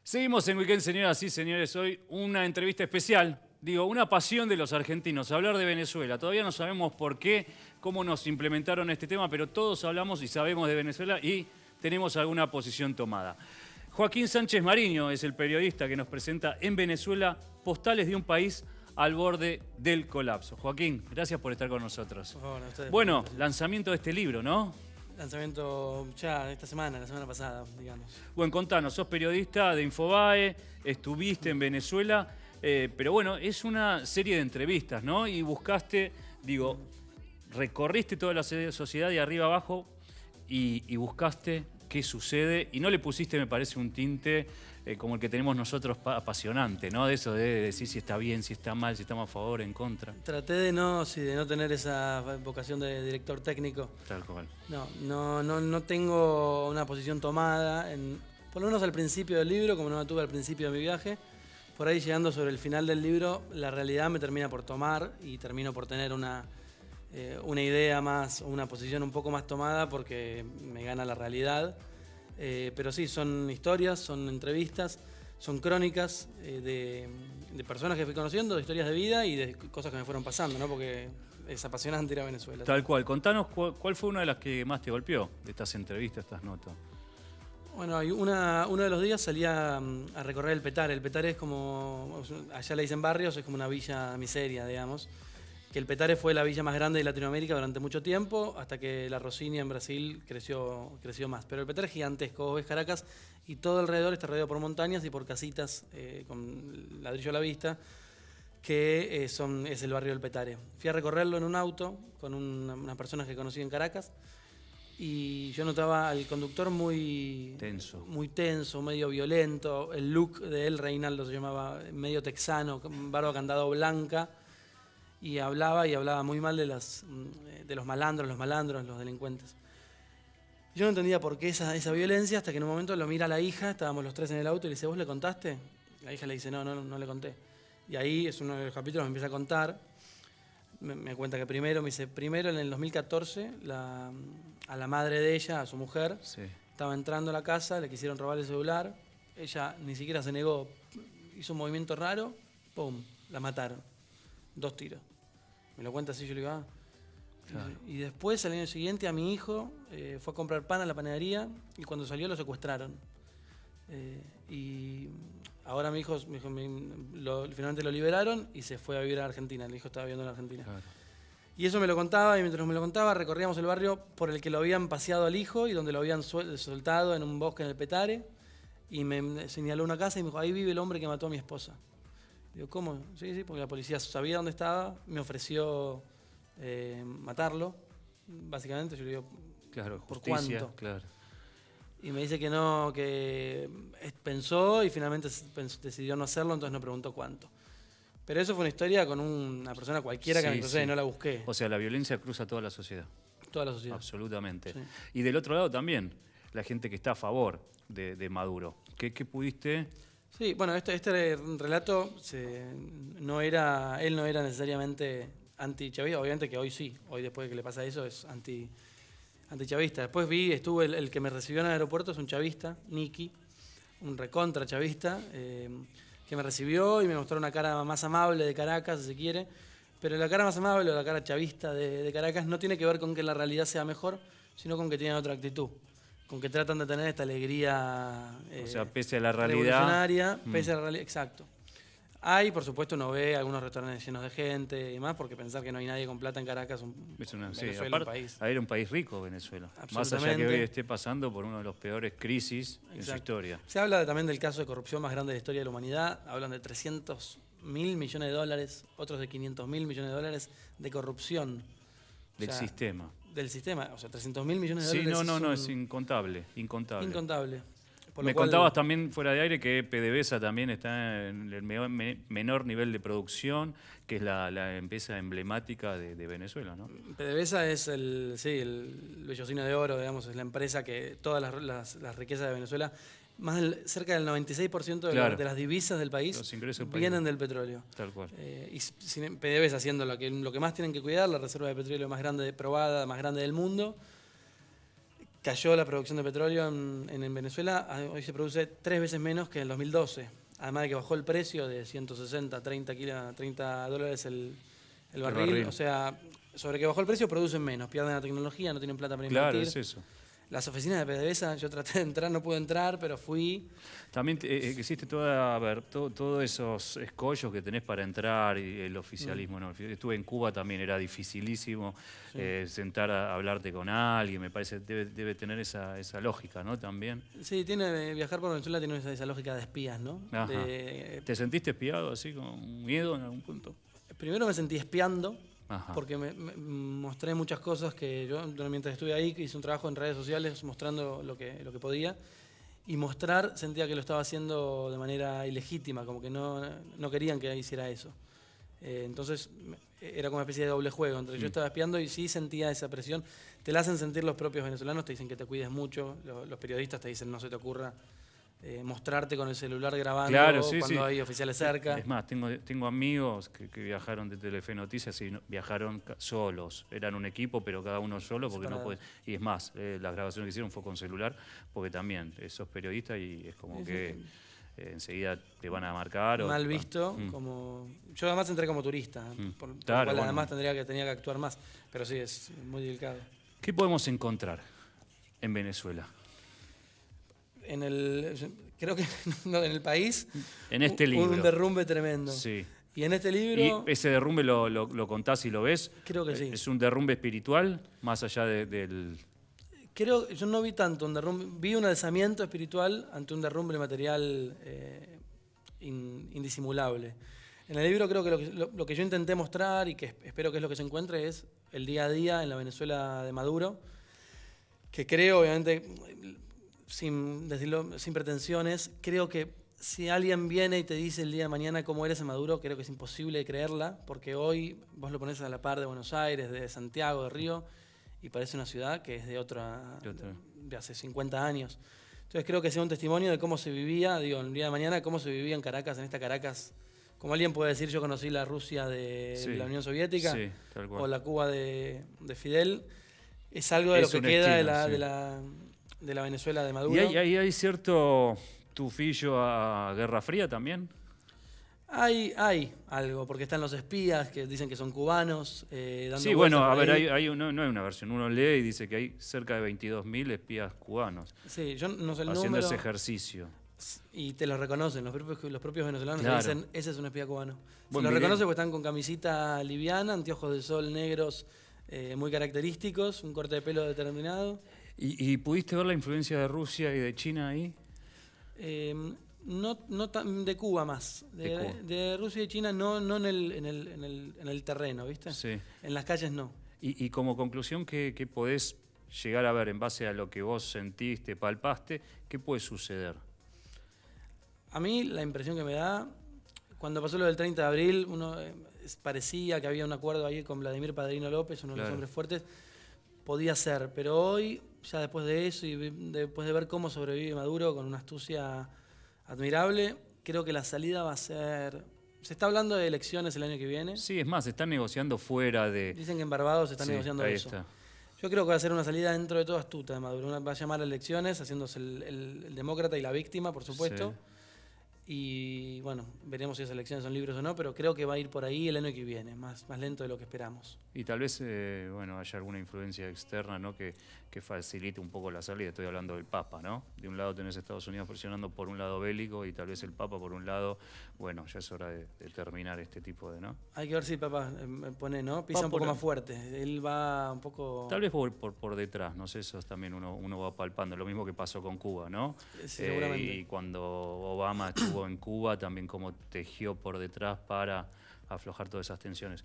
Seguimos en Weekend, señoras y señores. Hoy una entrevista especial. Digo, una pasión de los argentinos, hablar de Venezuela. Todavía no sabemos por qué, cómo nos implementaron este tema, pero todos hablamos y sabemos de Venezuela y tenemos alguna posición tomada. Joaquín Sánchez Mariño es el periodista que nos presenta en Venezuela postales de un país al borde del colapso. Joaquín, gracias por estar con nosotros. Por favor, a ustedes. Bueno, lanzamiento de este libro, ¿no? Lanzamiento ya esta semana, la semana pasada, digamos. Bueno, contanos, sos periodista de Infobae, estuviste en Venezuela, pero bueno, es una serie de entrevistas, ¿no? Y buscaste, digo, recorriste toda la sociedad de arriba abajo y buscaste qué sucede y no le pusiste, me parece, un tinte como el que tenemos nosotros apasionante, ¿no? De eso de decir si está bien, si está mal, si estamos a favor, en contra. Traté de no tener esa vocación de director técnico. Tal cual. No tengo una posición tomada, por lo menos al principio del libro, como no la tuve al principio de mi viaje. Por ahí llegando sobre el final del libro, la realidad me termina por tomar y termino por tener una idea más, o una posición un poco más tomada porque me gana la realidad. Pero sí, son historias, son entrevistas, son crónicas de personas que fui conociendo, de historias de vida y de cosas que me fueron pasando, ¿no? Porque es apasionante ir a Venezuela. Tal cual. Contanos cuál fue una de las que más te golpeó de estas entrevistas, estas notas. Bueno, uno de los días salía a recorrer el Petare. El Petare es como, allá le dicen barrios, es como una villa miseria, digamos. Que el Petare fue la villa más grande de Latinoamérica durante mucho tiempo, hasta que la Rosinia en Brasil creció más. Pero el Petare es gigantesco, vos ves Caracas y todo alrededor está rodeado por montañas y por casitas con ladrillo a la vista, que es el barrio del Petare. Fui a recorrerlo en un auto con unas personas que conocí en Caracas y yo notaba al conductor muy tenso, medio violento. El look de él, Reinaldo se llamaba, medio texano, con barba candado blanca. Y hablaba muy mal de los malandros, los delincuentes. Yo no entendía por qué esa violencia, hasta que en un momento lo mira la hija, estábamos los tres en el auto y le dice, ¿vos le contaste? La hija le dice, no le conté. Y ahí es uno de los capítulos, me empieza a contar, me cuenta que primero en el 2014, a la madre de ella, a su mujer, sí, estaba entrando a la casa, le quisieron robar el celular, ella ni siquiera se negó, hizo un movimiento raro, ¡pum!, la mataron, 2 tiros. Me lo cuenta así, yo le digo, Claro. Y después, al año siguiente, a mi hijo fue a comprar pan a la panadería y cuando salió lo secuestraron. Y ahora mi hijo finalmente lo liberaron y se fue a vivir a Argentina. El hijo estaba viviendo en Argentina. Claro. Y eso me lo contaba, y mientras me lo contaba, recorríamos el barrio por el que lo habían paseado al hijo y donde lo habían soltado en un bosque en el Petare. Y me señaló una casa y me dijo, ahí vive el hombre que mató a mi esposa. Digo, ¿cómo? Sí, porque la policía sabía dónde estaba, me ofreció matarlo, básicamente. Yo le digo, claro, ¿por justicia, cuánto? Claro. Y me dice que no, que pensó y finalmente decidió no hacerlo, entonces no preguntó cuánto. Pero eso fue una historia con una persona cualquiera que me crucé, no la busqué. O sea, la violencia cruza toda la sociedad. Toda la sociedad. Absolutamente. Sí. Y del otro lado también, la gente que está a favor de Maduro. ¿Qué pudiste...? Sí, bueno, este relato él no era necesariamente antichavista, obviamente que hoy sí, hoy después de que le pasa eso es antichavista. Después estuvo el que me recibió en el aeropuerto, es un chavista, Nicky, un recontra chavista, que me recibió y me mostró una cara más amable de Caracas, si se quiere, pero la cara más amable o la cara chavista de Caracas no tiene que ver con que la realidad sea mejor, sino con que tienen otra actitud. Con que tratan de tener esta alegría o sea, pese a la realidad revolucionaria, pese a la realidad, exacto. Hay, por supuesto, uno ve algunos restaurantes llenos de gente y más, porque pensar que no hay nadie con plata en Caracas Venezuela, un país. Era un país rico, Venezuela. Más allá que hoy esté pasando por uno de los peores crisis en su historia. Se habla también del caso de corrupción más grande de la historia de la humanidad. Hablan de 300.000 millones de dólares, otros de 500.000 millones de dólares de corrupción. Del sistema. Del sistema, o sea, 300.000 millones de dólares. Sí, no, es incontable. Incontable. Me contabas también fuera de aire que PDVSA también está en el menor nivel de producción, que es la empresa emblemática de Venezuela, ¿no? PDVSA es el vellocino de oro, digamos, es la empresa que todas las riquezas de Venezuela, cerca del 96% de las divisas del país vienen del petróleo. Tal cual. Y PDVSA haciendo lo que más tienen que cuidar, la reserva de petróleo más grande probada, más grande del mundo. cayó la producción de petróleo en Venezuela. Hoy se produce 3 veces menos que en el 2012. Además de que bajó el precio de 160 a 30 dólares el barril. O sea, sobre que bajó el precio producen menos, pierden la tecnología, no tienen plata para invertir. Claro, es eso. Las oficinas de PDVSA, yo traté de entrar, no pude entrar, pero fui. También existe todos esos escollos que tenés para entrar y el oficialismo. ¿No? Estuve en Cuba también, era dificilísimo sentar a hablarte con alguien, me parece, debe tener esa lógica, ¿no? También. Sí, viajar por Venezuela tiene esa lógica de espías, ¿no? ¿Te sentiste espiado así, con miedo en algún punto? Primero me sentí espiando. Ajá. Porque me mostré muchas cosas que yo, mientras estuve ahí, hice un trabajo en redes sociales mostrando lo que podía. Y mostrar, sentía que lo estaba haciendo de manera ilegítima, como que no querían que hiciera eso. Entonces era como una especie de doble juego. Entre yo estaba espiando y sí sentía esa presión. Te la hacen sentir los propios venezolanos, te dicen que te cuides mucho. Los periodistas te dicen no se te ocurra mostrarte con el celular grabando cuando hay oficiales cerca. Es más, tengo amigos que viajaron de Telefe Noticias y viajaron solos. Eran un equipo, pero cada uno solo, porque no pueden. Y es más, las grabaciones que hicieron fue con celular, porque también sos periodista y es como que enseguida te van a marcar. Mal visto. Yo además entré como turista, por lo cual además tenía que actuar más. Pero sí, es muy delicado. ¿Qué podemos encontrar en Venezuela? Creo que en el país, en este libro. Un derrumbe tremendo. Sí. Y en este libro... ¿Y ese derrumbe lo contás y lo ves? Creo que sí. ¿Es un derrumbe espiritual, más allá del...? Yo no vi tanto un derrumbe, vi un alzamiento espiritual ante un derrumbe material indisimulable. En el libro creo que lo que yo intenté mostrar y que espero que es lo que se encuentre es el día a día en la Venezuela de Maduro, que creo, obviamente... sin decirlo, sin pretensiones, creo que si alguien viene y te dice el día de mañana cómo eres en Maduro, creo que es imposible creerla, porque hoy vos lo pones a la par de Buenos Aires, de Santiago, de Río, y parece una ciudad que es de hace 50 años. Entonces creo que sea un testimonio de cómo se vivía, el día de mañana, cómo se vivía en Caracas, en esta Caracas. Como alguien puede decir, yo conocí la Rusia de la Unión Soviética, tal cual. O la Cuba de Fidel. Es algo de lo que queda de la Venezuela de Maduro. ¿Y hay cierto tufillo a Guerra Fría también? Hay algo, porque están los espías que dicen que son cubanos. Sí, bueno, a ver, no hay una versión. Uno lee y dice que hay cerca de 22.000 espías cubanos. Sí, yo no sé el haciendo número. Ese ejercicio. Y te lo reconocen, los propios venezolanos te dicen, ese es un espía cubano. Bueno, lo reconocen porque están con camisita liviana, anteojos de sol negros muy característicos, un corte de pelo determinado. ¿Y pudiste ver la influencia de Rusia y de China ahí? No de Cuba más. De Rusia y China no en el terreno, ¿viste? Sí. En las calles no. Y como conclusión, ¿qué podés llegar a ver en base a lo que vos sentiste, palpaste? ¿Qué puede suceder? A mí la impresión que me da, cuando pasó lo del 30 de abril, parecía que había un acuerdo ahí con Vladimir Padrino López, uno de los hombres fuertes. Podía ser, pero hoy, ya después de eso y después de ver cómo sobrevive Maduro con una astucia admirable, creo que la salida va a ser... Se está hablando de elecciones el año que viene. Sí, es más, se están negociando fuera de... Dicen que en Barbados se está negociando eso. Está. Yo creo que va a ser una salida dentro de todo astuta de Maduro. Va a llamar a elecciones, haciéndose el demócrata y la víctima, por supuesto. Sí. Y bueno, veremos si esas elecciones son libres o no, pero creo que va a ir por ahí el año que viene, más lento de lo que esperamos. Y tal vez haya alguna influencia externa, ¿no? que facilite un poco la salida. Estoy hablando del Papa, ¿no? De un lado tenés Estados Unidos presionando por un lado bélico y tal vez el Papa por un lado. Bueno, ya es hora de terminar este tipo de, ¿no? Hay que ver si el Papa pisa un poco más fuerte. Él va un poco... Tal vez por detrás, no sé, eso también uno va palpando. Lo mismo que pasó con Cuba, ¿no? Seguramente. Y cuando Obama estuvo en Cuba, también como tejió por detrás para aflojar todas esas tensiones.